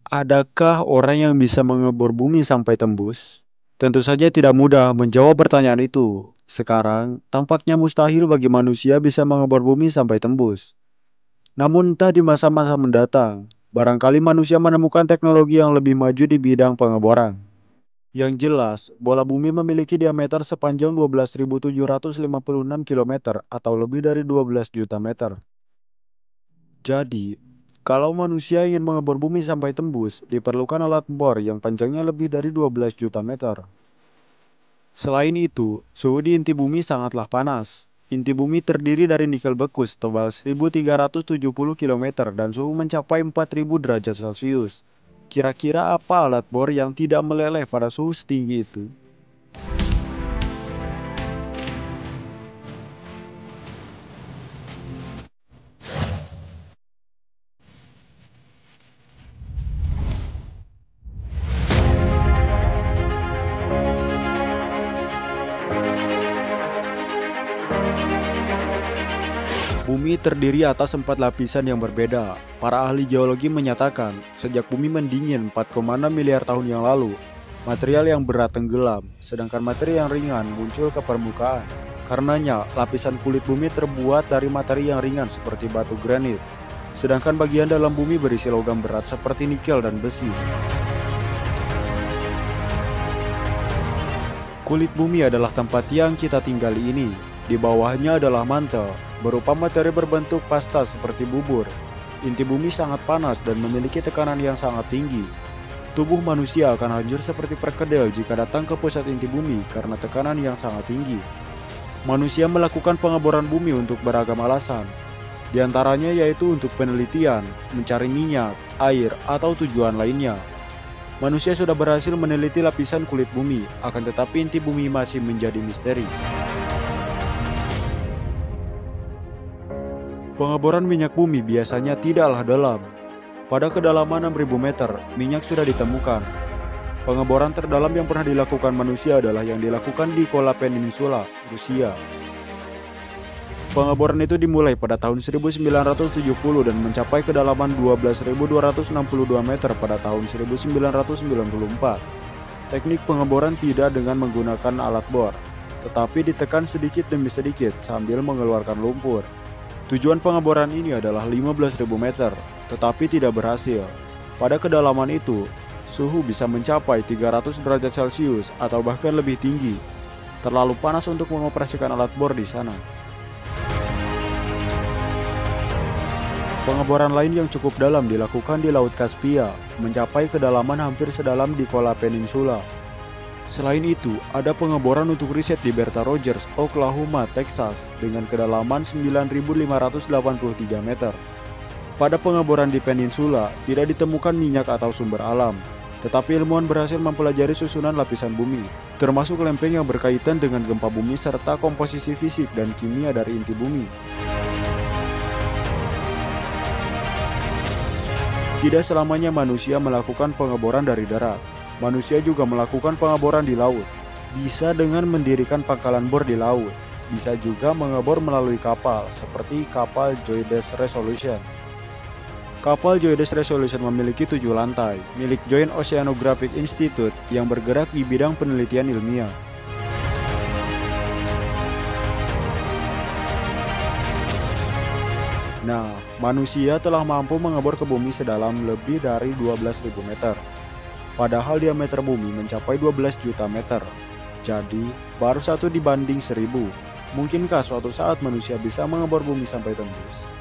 Adakah orang yang bisa mengebor bumi sampai tembus? Tentu saja tidak mudah menjawab pertanyaan itu. Sekarang, tampaknya mustahil bagi manusia bisa mengebor bumi sampai tembus. Namun entah di masa-masa mendatang, barangkali manusia menemukan teknologi yang lebih maju di bidang pengeboran. Yang jelas, bola bumi memiliki diameter sepanjang 12.756 km atau lebih dari 12 juta meter. Jadi, kalau manusia ingin mengebor bumi sampai tembus, diperlukan alat bor yang panjangnya lebih dari 12 juta meter. Selain itu, suhu di inti bumi sangatlah panas. Inti bumi terdiri dari nikel bekus tebal 1370 km dan suhu mencapai 4000 derajat Celcius. Kira-kira apa alat bor yang tidak meleleh pada suhu setinggi itu? Bumi terdiri atas 4 lapisan yang berbeda. Para ahli geologi menyatakan, sejak bumi mendingin 4,6 miliar tahun yang lalu, material yang berat tenggelam, sedangkan materi yang ringan muncul ke permukaan. Karenanya, lapisan kulit bumi terbuat dari materi yang ringan seperti batu granit, sedangkan bagian dalam bumi berisi logam berat seperti nikel dan besi. Kulit bumi adalah tempat yang kita tinggali ini. Di bawahnya adalah mantel, berupa materi berbentuk pasta seperti bubur. Inti bumi sangat panas dan memiliki tekanan yang sangat tinggi. Tubuh manusia akan hancur seperti perkedel jika datang ke pusat inti bumi karena tekanan yang sangat tinggi. Manusia melakukan pengeboran bumi untuk beragam alasan. Di antaranya yaitu untuk penelitian, mencari minyak, air, atau tujuan lainnya. Manusia sudah berhasil meneliti lapisan kulit bumi, akan tetapi inti bumi masih menjadi misteri. Pengeboran minyak bumi biasanya tidaklah dalam. Pada kedalaman 6000 meter, minyak sudah ditemukan. Pengeboran terdalam yang pernah dilakukan manusia adalah yang dilakukan di Kola Peninsula, Rusia. Pengeboran itu dimulai pada tahun 1970 dan mencapai kedalaman 12.262 meter pada tahun 1994. Teknik pengeboran tidak dengan menggunakan alat bor, tetapi ditekan sedikit demi sedikit sambil mengeluarkan lumpur. Tujuan pengeboran ini adalah 15.000 meter, tetapi tidak berhasil. Pada kedalaman itu, suhu bisa mencapai 300 derajat Celcius atau bahkan lebih tinggi. Terlalu panas untuk mengoperasikan alat bor di sana. Pengeboran lain yang cukup dalam dilakukan di Laut Kaspia, mencapai kedalaman hampir sedalam di Kola Peninsula. Selain itu, ada pengeboran untuk riset di Bertha Rogers, Oklahoma, Texas, dengan kedalaman 9.583 meter. Pada pengeboran di peninsula, tidak ditemukan minyak atau sumber alam, tetapi ilmuwan berhasil mempelajari susunan lapisan bumi, termasuk lempeng yang berkaitan dengan gempa bumi serta komposisi fisik dan kimia dari inti bumi. Tidak selamanya manusia melakukan pengeboran dari darat. Manusia juga melakukan pengeboran di laut. Bisa dengan mendirikan pangkalan bor di laut. Bisa juga mengebor melalui kapal, seperti kapal Joyous Resolution. Kapal Joyous Resolution memiliki 7 lantai, milik Joint Oceanographic Institute yang bergerak di bidang penelitian ilmiah. Nah, manusia telah mampu mengebor ke bumi sedalam lebih dari 12.000 meter. Padahal diameter bumi mencapai 12 juta meter. Jadi, baru 1 dibanding 1000. Mungkinkah suatu saat manusia bisa mengebor bumi sampai tembus?